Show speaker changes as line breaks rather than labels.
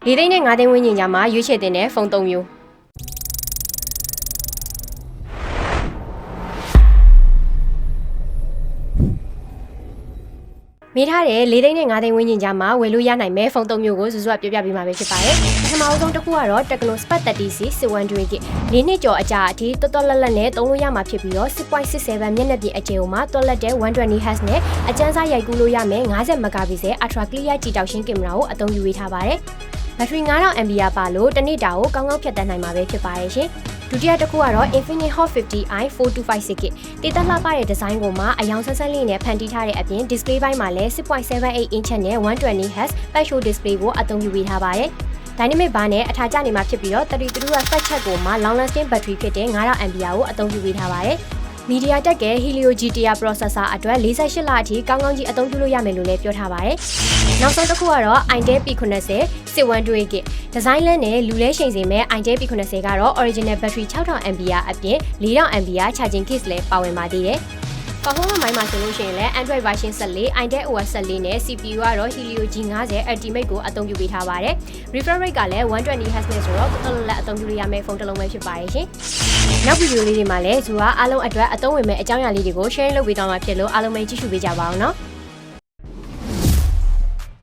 4 သိန်းနဲ့ 5 သိန်းဝန်းကျင်ကြားမှာရွေးချယ်တင်တဲ့ဖုန်း3မျိုးမိထားတဲ့4 သိန်းနဲ့ 5 သိန်းဝန်းကျင်ကြားမှာဝယ်လို့ရနိုင်မဲ့ဖုန်း3မျိုးကိုစုစုကပြောပြပေးမှာပဲဖြစ်ပါတယ်။ပထမဆုံးတစ်ခုကတော့ Tecno Spark 30C 612GB ၄နှစ်ကျော်အကြာအထိတော်တော်လက်နဲ့သုံးလို့ရမှာဖြစ်ပြီးတော့ 6.67 မျက်နှာပြင်အကျယ်ကိုမှတော်လက်တဲ့ 120Hz နဲ့အကျန်းစားရိုက်ကူးလို့ရမယ်50 megapixel Ultra Clear ကြည်တောက်ရှင်းကင်မရာကိုအသုံးပြုပေးထားပါတယ်။ဘက်ထရီ 9000mAh ပါလို့တစ်နေ့တာကိုကောင်းကောင်းဖြတ်တန်းနိုင်မှာပဲဖြစ်ပါတယ်ရှင်။ဒုတိယတစ်ခုကတော့ Infinix Hot 50i 4256GB တေးသက်လှပတဲ့ဒီဇိုင်းကိုမှအယောင်ဆန်းဆန်းလေးနဲ့ဖန်တီးထားတဲ့အပြင် display ဘိုင်းမှာလည်း 6.78 inch နဲ့ 120Hz Patch Show display ကိုအသုံးပြုပေးထားပါတယ်။ Dynamic bar နဲ့အထာကျနေမှာဖြစ်ပြီးတော့ 33W fast charge ကိုမှ long lasting battery ဖြစ်တဲ့ 9000mAh ကိုအသုံးပြုပေးထားပါတယ်။ MediaTek ရဲ့ Helio GTR processor အတွက်48လအထိကောင်းကောင်းကြီးအသုံးပြုလို့ရမယ်လို့လည်းပြောထားပါတယ်။နောက်ဆုံးတစ်ခုကတော့ Intel P90 612GB ဒီဇိုင်းလန်းနဲ့လူလဲရှိန်စေမဲ့ Intel P90 ကတော့ original battery 6000mAh အပြင် 4000mAh charging case လည်းပါဝင်ပါသေးတယ်။ performance မိုင်းမှာဆိုလို့ရှိရင်လည်း Android version 14, Intel OS 14နဲ့ CPU ကတော့ Helio G50 Ultimate ကိုအသုံးပြုပေးထားပါတယ်။ refresh rate ကလည်း 120Hz နဲ့ဆိုတော့တော်တော်လက်အသုံးပြုလို့ရမယ့်ဖုန်းတစ်လုံးပဲဖြစ်ပါရဲ့ရှင်။နောက်ဗီဒီယိုလေးတွေမှာလည်းဇူကအားလုံးအတွက်အသုံးဝင်မဲ့အကြောင်းအရာလေးတွေကို share လုပ်ပေးသွားမှာဖြစ်လို့အားလုံးပဲကြည့်ရှုပေးကြပါအောင်နော်။